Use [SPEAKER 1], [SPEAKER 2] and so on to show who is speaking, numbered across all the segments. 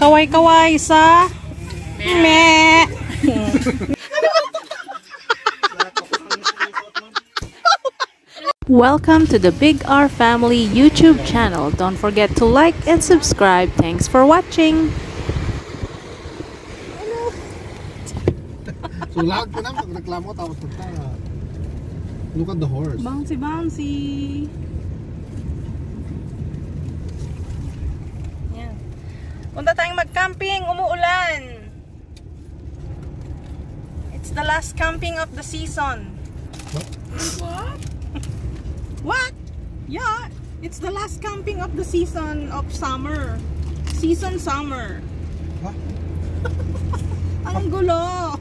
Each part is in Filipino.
[SPEAKER 1] Kaway-kaway sa meh. Welcome to the Big R Family YouTube channel. Don't forget to like and subscribe. Thanks for watching.
[SPEAKER 2] So lahat ka na magreklamo tapos punta. Look at the horse.
[SPEAKER 1] Bouncy bouncy. Yan. Punta tayong mag-camping, umuulan. It's the last camping of the season. What? What? Yeah, it's the last camping of the season of summer. Season summer.
[SPEAKER 2] Huh?
[SPEAKER 1] Ang gulo.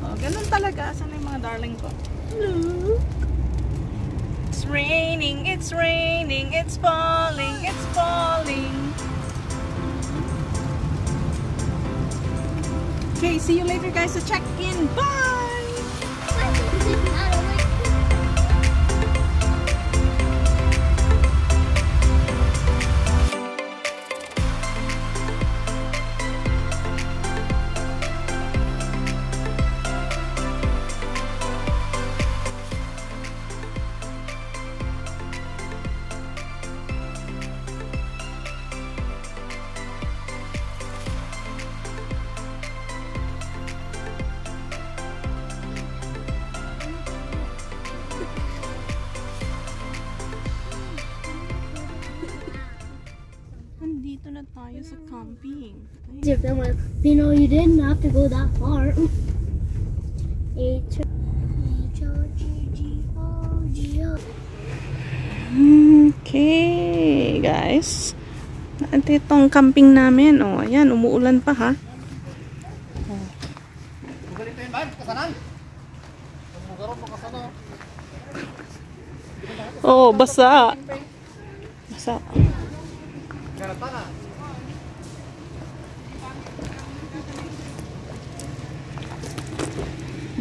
[SPEAKER 1] Oh, ganun talaga. Saan yung mga darling ko? Hello. It's raining, it's raining, it's falling, it's falling. Okay, see you later guys sa check-in. Bye! Dito na tayo sa camping.
[SPEAKER 3] You know, you didn't have to go that far.
[SPEAKER 1] Okay, guys. At itong camping namin. Oh, ayan, umuulan pa ha. Oh, basa. Basa.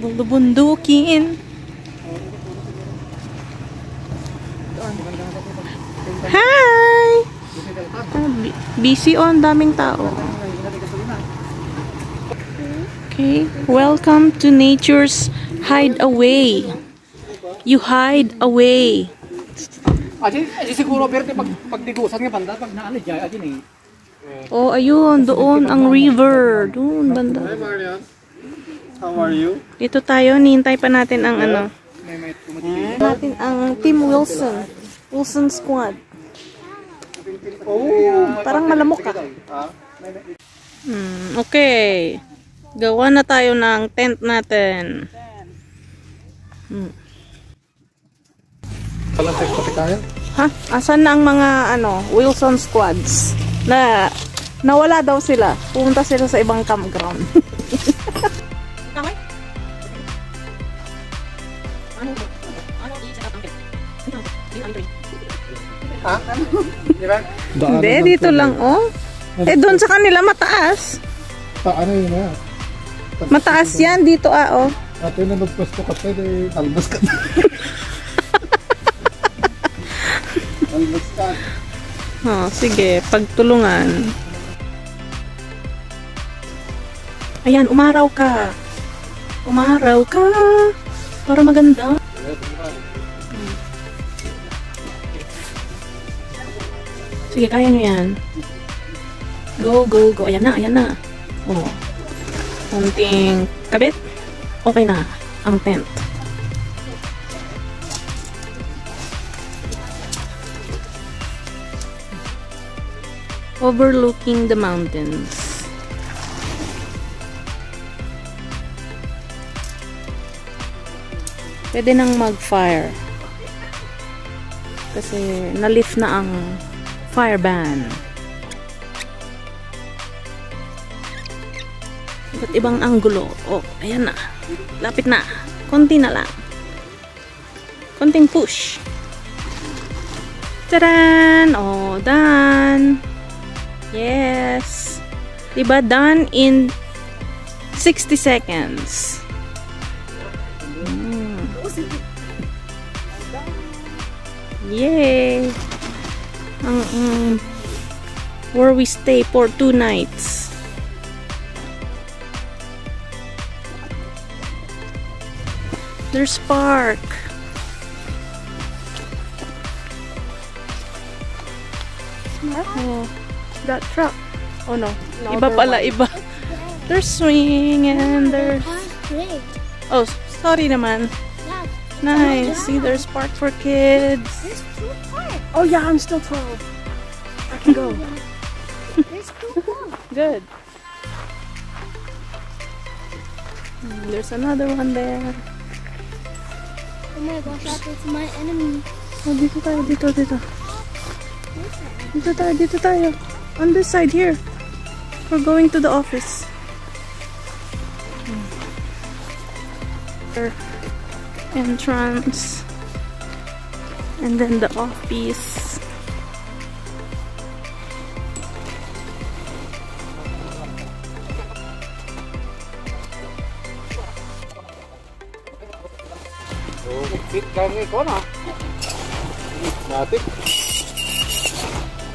[SPEAKER 1] Bundukin. Hi! Busy on, daming tao. Okay, welcome to nature's hideaway. You hide away.
[SPEAKER 4] Aji siguro pero pagdigusan nga banda pag naano diay aji ni.
[SPEAKER 1] Oh, ayun, doon ang river, doon banda.
[SPEAKER 2] Hi Marian. How are you?
[SPEAKER 1] Dito tayo, nihintay pa natin ang ano. Natin ang Team Wilson. Wilson Squad. Oh, parang malamok ka. Okay. Gawa na tayo ng tent natin.
[SPEAKER 2] Walang text pati kaya?
[SPEAKER 1] Ha? Asan na ang mga ano, Wilson Squads? Nawala daw sila. Pumunta sila sa ibang campground.
[SPEAKER 2] Ha? Di ba?
[SPEAKER 1] Hindi, dito lang oh. Eh doon sa kanila mataas.
[SPEAKER 2] Ano yun na?
[SPEAKER 1] Mataas yan dito oh.
[SPEAKER 2] At yun na magpwesto ka pwede talbos ka na. Talbos ka.
[SPEAKER 1] Oh, sige, pagtulungan. Ayan, umaraw ka. Umaraw ka. Para maganda. Sige, kaya nyo yan. Go, go, go. Ayan na, ayan na. Oh. Kunting kabit. Okay na ang tent. Overlooking the mountains. Pwede nang mag-fire. Kasi na-lift na ang fire ban. Iba't ibang anggulo. Oh, ayan na. Lapit na. Konti na lang. Konting push. Taran! Oh, done. Yes. Diba? Done in 60 seconds. Yay! where we stay for 2 nights. There's park. Oh, that truck. Oh no, iba pala, iba. There's swing and there's...
[SPEAKER 3] Great.
[SPEAKER 1] Oh, sorry naman.
[SPEAKER 3] Yeah.
[SPEAKER 1] Nice. See, there's park for kids.
[SPEAKER 3] There's 2 parks.
[SPEAKER 1] Oh yeah, I'm still 12. I can go.
[SPEAKER 3] There's 2 parks.
[SPEAKER 1] Good. There's another one there.
[SPEAKER 3] Oh my gosh, that is my enemy.
[SPEAKER 1] Oh, dito tayo, dito. Dito tayo. On this side here. We're going to the office. Entrance. And then the office.
[SPEAKER 4] Fit kami ko na.
[SPEAKER 2] Natik.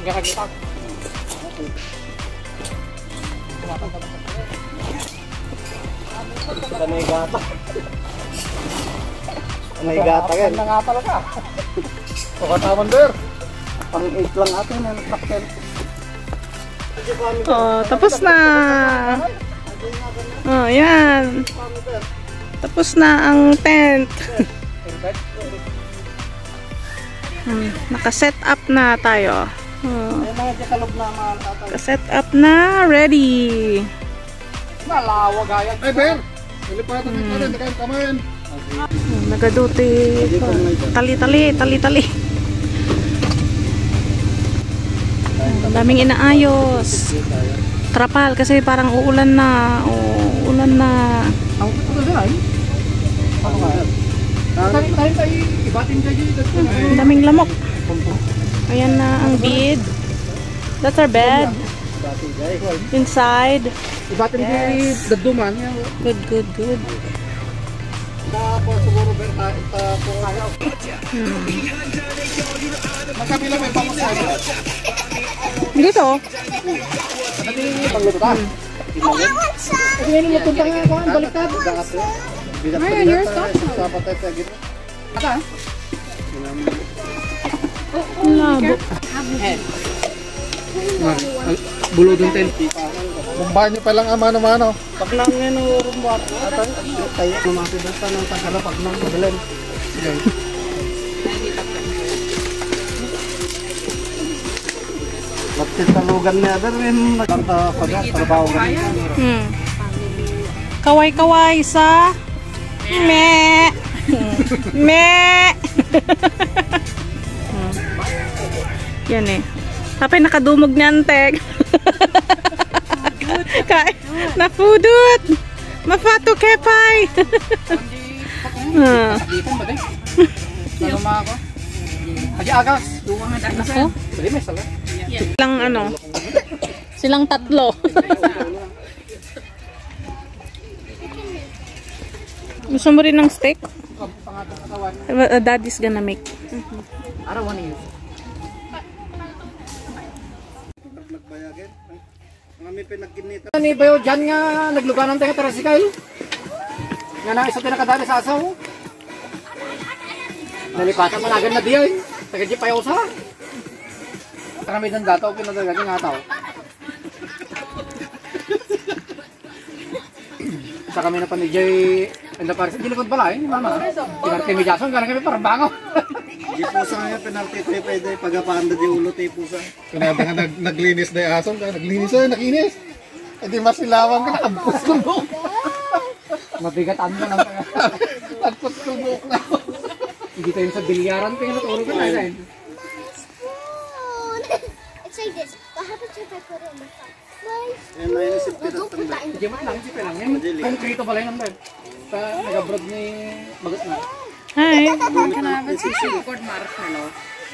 [SPEAKER 4] Gagagitag.
[SPEAKER 2] Tanay gata. Tanay gata yan.
[SPEAKER 4] Na nga talaga.
[SPEAKER 2] O katawan der.
[SPEAKER 4] Pang 8 lang atin ang captain.
[SPEAKER 1] Oh, tapos na. Oh, yan. Tapos na ang tent. Naka-set up na tayo.
[SPEAKER 4] Ayun na yung kalog na mga tatay.
[SPEAKER 1] Naka-set up na. Ready.
[SPEAKER 4] Malawag ayan.
[SPEAKER 2] Ay, Ber! Nilipatan ka rin, nakain kamayan.
[SPEAKER 1] Nagaduti. Tali-tali. Ang daming inaayos. Trapal kasi parang uulan na. Uulan na.
[SPEAKER 4] Ang ito na ay. Ano nga yan? Tayo ibatin kayo dito.
[SPEAKER 1] Ang daming lamok. Ayan na ang bed. That's our bed. Inside.
[SPEAKER 4] Ibatin kayo daduman.
[SPEAKER 1] Good.
[SPEAKER 2] Tapos siguro Ber, kung ayaw. Magkabila may pamasaya.
[SPEAKER 1] Dito.
[SPEAKER 4] Pangluto ka. Kasi ngayon mo tuntang nga ako. Baliktad.
[SPEAKER 2] Ayan, yours also. Sapatay sa gitna.
[SPEAKER 4] Ata?
[SPEAKER 1] Labo.
[SPEAKER 4] Bulodong tent.
[SPEAKER 2] Bumbahan nyo palang mano-mano.
[SPEAKER 4] Pag nang yan o rumbar. Tayo lumapit doon sa ng tagala pag nang madalan. Magtitalugan niya rin. Nagkanta pag-trabaho ganito.
[SPEAKER 1] Kaway-kaway sa me. Yan eh. Tapos nakadumog niyan, tek. Nafudut. Mafato kepay.
[SPEAKER 4] Dito ba din? Ano mga ako? Haji agas.
[SPEAKER 1] Ako?
[SPEAKER 4] Dali may sala.
[SPEAKER 1] Silang tatlo. Gusto mo rin ng steak? Daddy's gonna make.
[SPEAKER 4] Arawan niyo.
[SPEAKER 2] Nagbayagin. Mga may pinagkinita.
[SPEAKER 4] Ni bayo dyan nga nagluganan tayo tricycle. Nga na isa tinakadali sa asaw. Nalipatan managan na diyan. Taga-jeep ayaw sa. Kami dan dataw pinadagan nga tao. Sa kami na panijay anda pares di likod balay mama. Pinarte mi jason kana kami para bango.
[SPEAKER 2] Di pusa nga penalty tayo pwede pagapanda di ulo tayo pusa. Kaya nga naglinis na yung asom ka. Naglinis na nakinis. E di masilawang ka nakampos ko buhok.
[SPEAKER 4] Mabigat ang ka nang
[SPEAKER 2] Nagpos ko buhok na.
[SPEAKER 4] hindi tayo sa bilyaran kayo natulog ka na.
[SPEAKER 3] It's like this. What happens if I put it in the front?
[SPEAKER 2] Yan na yun isip
[SPEAKER 3] Don't put that in the
[SPEAKER 4] Hindi mo lang, hindi lang. Yan, konkreto pala yun ang bag. Sa nag-abroad ni Magat na.
[SPEAKER 1] Hi.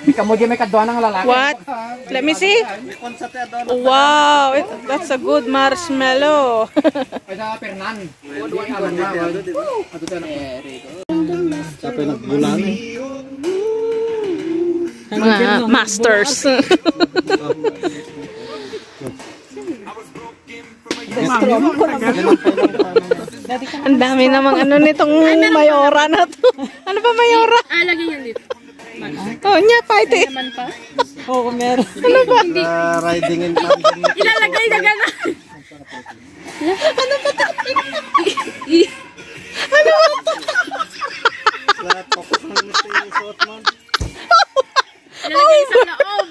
[SPEAKER 4] Hindi ka mo dyan may kadwa ng lalaki.
[SPEAKER 1] What? Let me see. Wow, that's a good marshmallow.
[SPEAKER 4] Ay sa Fernan.
[SPEAKER 2] Sabi nagbulan eh.
[SPEAKER 1] Mga masters. Ang dami namang ano nitong mayora na to. Ano ba mayora?
[SPEAKER 5] Lagyan yan dito.
[SPEAKER 1] Oh, niya, pahit
[SPEAKER 5] Naman pa.
[SPEAKER 1] Oo, meron. Ano ba?
[SPEAKER 2] Riding in tandem.
[SPEAKER 5] Ilalagay na gano'n.
[SPEAKER 2] Lahat focus ng suot mo.
[SPEAKER 5] Ilalagay sa loob.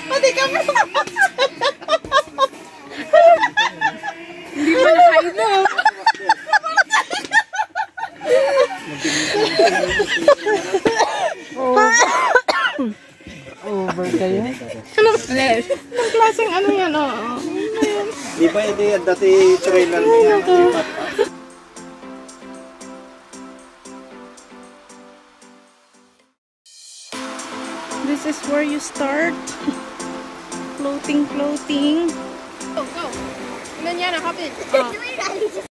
[SPEAKER 1] Pati kami.
[SPEAKER 5] Hindi pa nakainom.
[SPEAKER 1] Over kayo? Anong klaseng ano yan? Oh.
[SPEAKER 2] Di ba yung dati trailer niya?
[SPEAKER 1] This is where you start. Floating.
[SPEAKER 5] Go, go. And then Yana, hop in.